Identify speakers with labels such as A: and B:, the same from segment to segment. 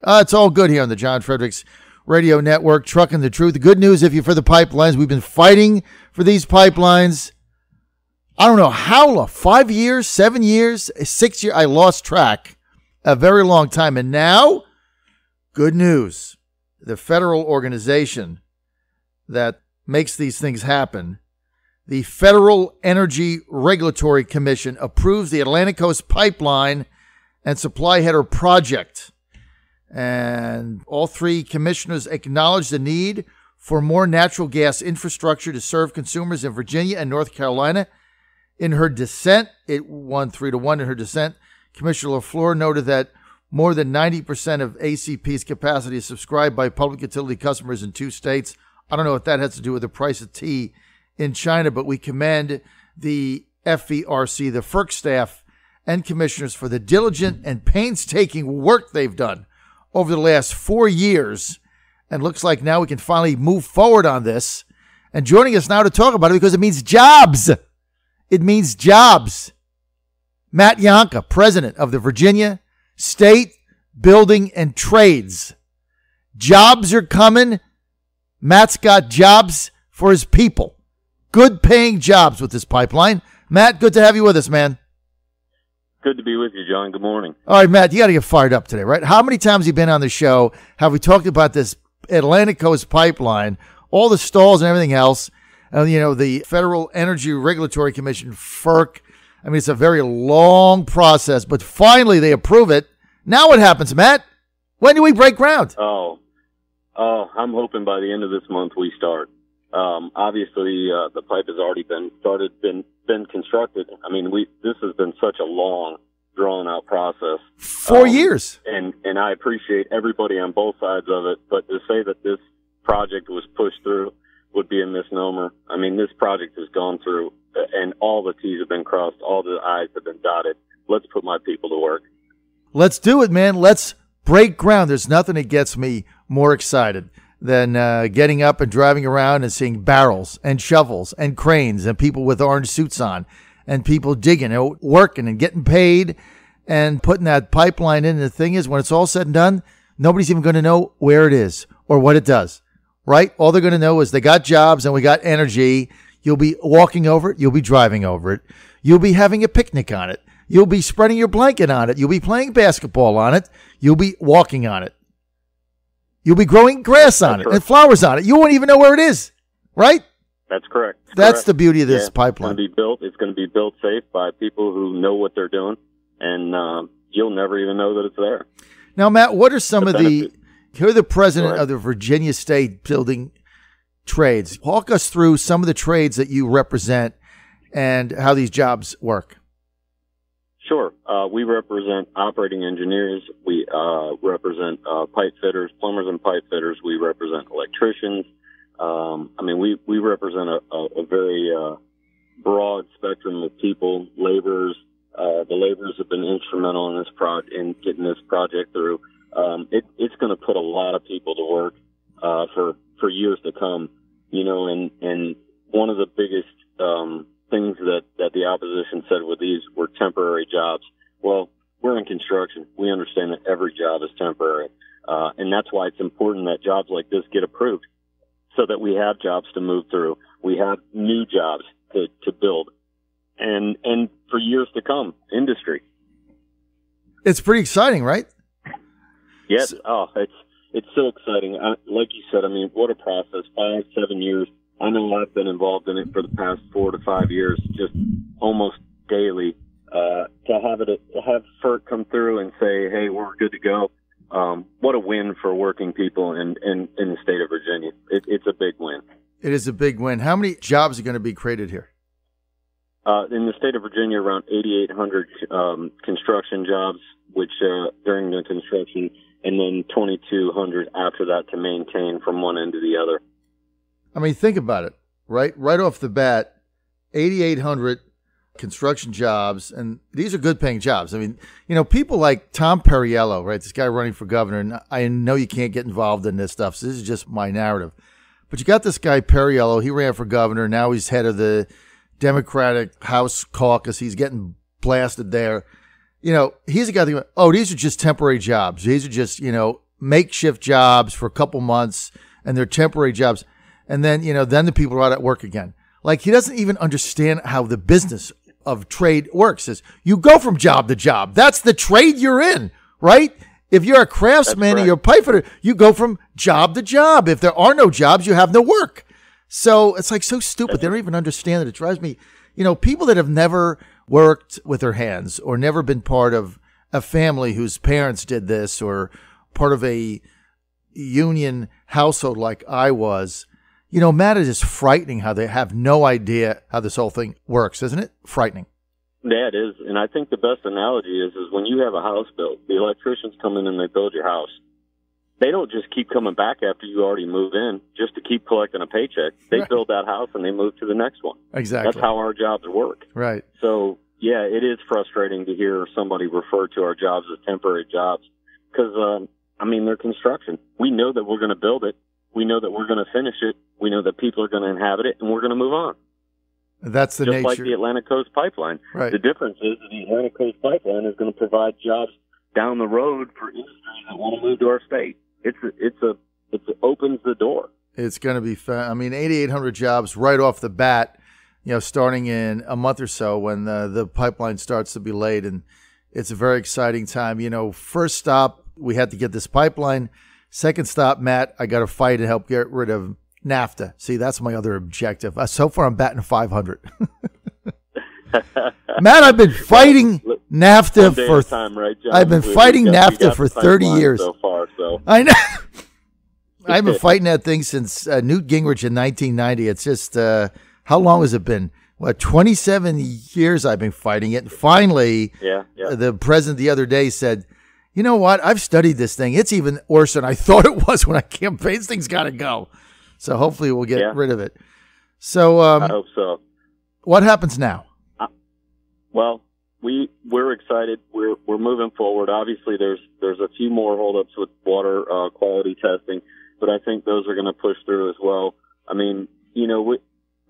A: It's all good here on the John Fredericks Radio Network, trucking the truth. The good news, if you're for the pipelines, we've been fighting for these pipelines. I don't know how long, 5 years, 7 years, 6 years. I lost track a very long time. And now, good news. The federal organization that makes these things happen, the Federal Energy Regulatory Commission, approves the Atlantic Coast Pipeline and Supply Header Project. And all three commissioners acknowledge the need for more natural gas infrastructure to serve consumers in Virginia and North Carolina. In her dissent, it won 3-1 in her dissent. Commissioner LaFleur noted that more than 90% of ACP's capacity is subscribed by public utility customers in 2 states. I don't know what that has to do with the price of tea in China, but we commend the FERC, the FERC staff, and commissioners for the diligent and painstaking work they've done over the last 4 years. And looks like now we can finally move forward on this. And joining us now to talk about it, because it means jobs. It means jobs. Matt Yonka, president of the Virginia State Building and Trades. Jobs are coming. Matt's got jobs for his people. Good paying jobs with this pipeline. Matt, good to have you with us, man.
B: Good to be with you, John. Good morning.
A: All right, Matt, you got to get fired up today, right? How many times have you been on the show? Have we talked about this Atlantic Coast Pipeline, all the stalls and everything else? The Federal Energy Regulatory Commission, FERC. I mean, it's a very long process, but finally they approve it. Now what happens, Matt? When do we break ground?
B: Oh, I'm hoping by the end of this month we start. Obviously, the pipe has already been constructed. I mean, this has been such a long, drawn-out process.
A: 4 years.
B: And I appreciate everybody on both sides of it, but to say that this project was pushed through would be a misnomer. I mean, this project has gone through, and all the T's have been crossed, all the I's have been dotted. Let's put my people to work.
A: Let's do it, man. Let's break ground. There's nothing that gets me more excited than getting up and driving around and seeing barrels and shovels and cranes and people with orange suits on and people digging and working and getting paid and putting that pipeline in. And the thing is, when it's all said and done, nobody's even going to know where it is or what it does, right? All they're going to know is they got jobs and we got energy. You'll be walking over it. You'll be driving over it. You'll be having a picnic on it. You'll be spreading your blanket on it. You'll be playing basketball on it. You'll be walking on it. You'll be growing grass on it and flowers on it. You won't even know where it is, right?
B: That's correct.
A: That's the beauty of this pipeline.
B: It's going to be built safe by people who know what they're doing, and you'll never even know that it's there.
A: Now, Matt, what are some of you're the president of the Virginia State Building Trades. Walk us through some of the trades that you represent and how these jobs work.
B: Sure. We represent operating engineers. We represent pipe fitters, plumbers and pipe fitters. We represent electricians. We represent a very broad spectrum of people, laborers. The laborers have been instrumental in getting this project through. It's going to put a lot of people to work for years to come. And one of the biggest things that the opposition said with these were temporary jobs. Well, we're in construction. We understand that every job is temporary. And that's why it's important that jobs like this get approved so that we have jobs to move through. We have new jobs to build and for years to come, industry.
A: It's pretty exciting, right?
B: Yes. It's so exciting. Like you said, I mean, what a process, 5-7 years. I know I've been involved in it for the past 4 to 5 years, just almost daily. To have FERC come through and say, hey, we're good to go. What a win for working people in the state of Virginia. It's a big win.
A: It is a big win. How many jobs are going to be created here?
B: In the state of Virginia, around 8,800 construction jobs, which during the construction, and then 2,200 after that to maintain from one end to the other.
A: I mean, think about it, right? Right off the bat, 8,800 construction jobs, and these are good-paying jobs. I mean, people like Tom Perriello, right, this guy running for governor, and I know you can't get involved in this stuff, so this is just my narrative. But you got this guy Perriello, he ran for governor, now he's head of the Democratic House caucus, he's getting blasted there. He's a guy thinking, these are just temporary jobs. These are just, makeshift jobs for a couple months, and they're temporary jobs. And then, then the people are out at work again. Like, he doesn't even understand how the business of trade works. Is you go from job to job. That's the trade you're in, right? If you're a craftsman and you're a pipe fitter, you go from job to job. If there are no jobs, you have no work. So it's like so stupid. They don't even understand it. It drives me, people that have never worked with their hands or never been part of a family whose parents did this or part of a union household like I was. Matt, it is frightening how they have no idea how this whole thing works, isn't it? Frightening.
B: Yeah, it is. And I think the best analogy is when you have a house built, the electricians come in and they build your house. They don't just keep coming back after you already move in just to keep collecting a paycheck. They build that house and they move to the next one.
A: Exactly.
B: That's how our jobs work.
A: Right.
B: So, yeah, it is frustrating to hear somebody refer to our jobs as temporary jobs because, they're construction. We know that we're going to build it. We know that we're going to finish it. We know that people are going to inhabit it, and we're going to move on.
A: That's the nature.
B: Just like the Atlantic Coast Pipeline.
A: Right.
B: The difference is that the Atlantic Coast Pipeline is going to provide jobs down the road for industries that want to move to our state. It opens the door.
A: It's going to be 8,800 jobs right off the bat, starting in a month or so when the pipeline starts to be laid. And it's a very exciting time. First stop, we had to get this pipeline. Second stop, Matt, I got to fight and help get rid of NAFTA. See, that's my other objective. So far, I'm batting 500. Matt, I've been fighting NAFTA for
B: time, right, John?
A: I've been fighting NAFTA for 30 years.
B: So far, so.
A: I know. I've been fighting that thing since Newt Gingrich in 1990. It's just how long has it been? 27 years I've been fighting it. And finally, the president the other day said, "You know what? I've studied this thing. It's even worse than I thought it was when I campaigned. This thing's got to go." So hopefully we'll get rid of it. So
B: I hope so.
A: What happens now?
B: Well, we're excited. We're moving forward. Obviously, there's a few more holdups with water quality testing, but I think those are going to push through as well.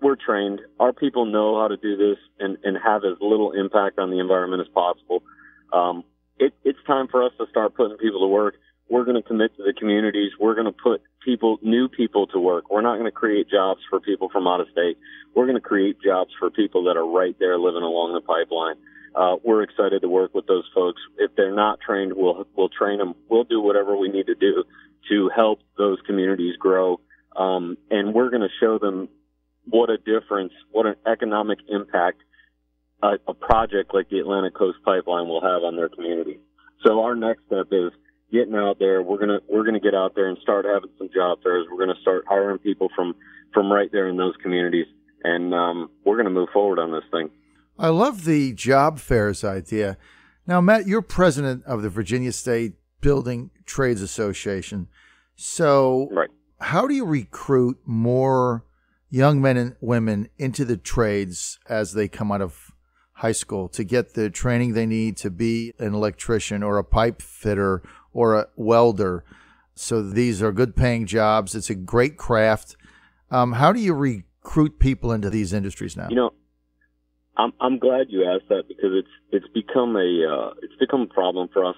B: We're trained. Our people know how to do this and have as little impact on the environment as possible. It's time for us to start putting people to work. We're going to commit to the communities. We're going to put new people to work. We're not going to create jobs for people from out of state. We're going to create jobs for people that are right there living along the pipeline. We're excited to work with those folks. If they're not trained, we'll train them. We'll do whatever we need to do to help those communities grow. And we're going to show them what a difference, what an economic impact a project like the Atlantic Coast Pipeline will have on their community. So our next step is getting out there. We're gonna get out there and start having some job fairs. We're gonna start hiring people from right there in those communities, and we're gonna move forward on this thing.
A: I love the job fairs idea. Now, Matt, you're president of the Virginia State Building Trades Association. So how do you recruit more young men and women into the trades as they come out of high school to get the training they need to be an electrician or a pipe fitter or a welder? So these are good paying jobs. It's a great craft. How do you recruit people into these industries now?
B: I'm glad you asked that because it's become a problem for us.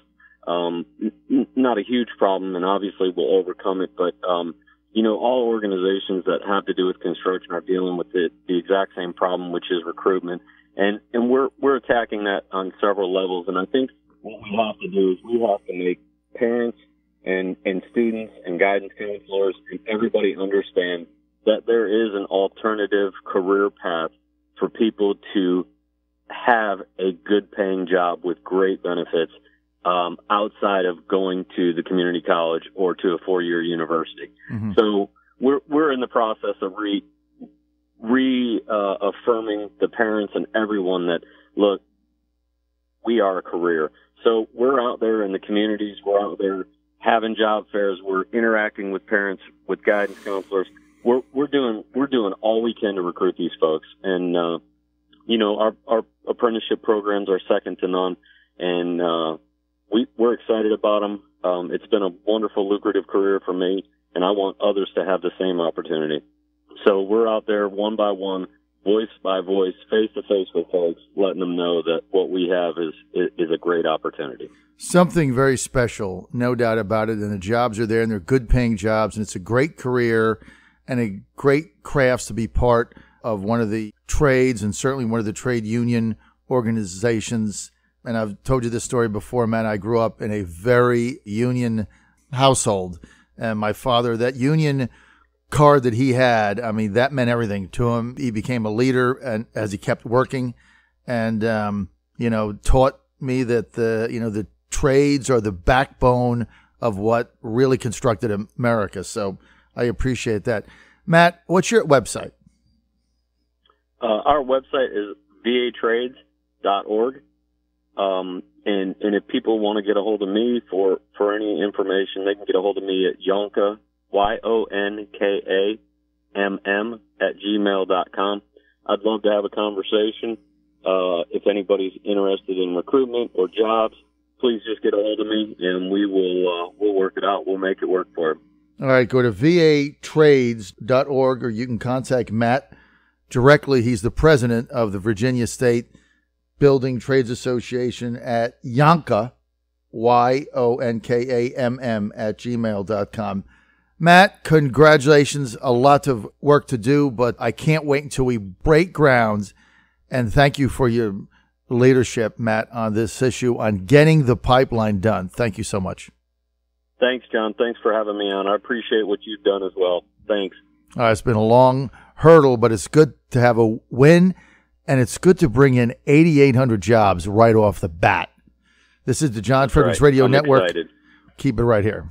B: Not a huge problem, and obviously we'll overcome it. But all organizations that have to do with construction are dealing with the exact same problem, which is recruitment. And we're attacking that on several levels. And I think what we have to do is we have to make parents and students and guidance counselors and everybody understand that there is an alternative career path for people to have a good paying job with great benefits outside of going to the community college or to a 4-year university. Mm-hmm. So we're in the process of reaffirming the parents and everyone that, look, we are a career. So we're out there in the communities. We're out there having job fairs. We're interacting with parents, with guidance counselors. We're doing all we can to recruit these folks. And, our apprenticeship programs are second to none. And, we're excited about them. It's been a wonderful, lucrative career for me, and I want others to have the same opportunity. So we're out there one by one voice by voice, face to face with folks, letting them know that what we have is a great opportunity.
A: Something very special, no doubt about it. And the jobs are there, and they're good paying jobs, and it's a great career and a great crafts to be part of one of the trades, and certainly one of the trade union organizations. And I've told you this story before, man. I grew up in a very union household, and my father, that union card that he had, I mean, that meant everything to him. He became a leader, and as he kept working, and taught me that the trades are the backbone of what really constructed America. So I appreciate that. Matt, what's your website?
B: Our website is vatrades.org. And if people want to get a hold of me for any information, they can get a hold of me at Yonka, YONKAMM @gmail.com. I'd love to have a conversation. If anybody's interested in recruitment or jobs, please just get a hold of me, and we'll work it out. We'll make it work for them.
A: All right, go to vatrades.org, or you can contact Matt directly. He's the president of the Virginia State Building Trades Association at Yonka, YONKAMM @gmail.com. Matt, congratulations. A lot of work to do, but I can't wait until we break ground. And thank you for your leadership, Matt, on this issue, on getting the pipeline done. Thank you so much.
B: Thanks, John. Thanks for having me on. I appreciate what you've done as well. Thanks.
A: It's been a long hurdle, but it's good to have a win, and it's good to bring in 8,800 jobs right off the bat. This is the John Fredericks Radio Network.
B: Excited.
A: Keep it right here.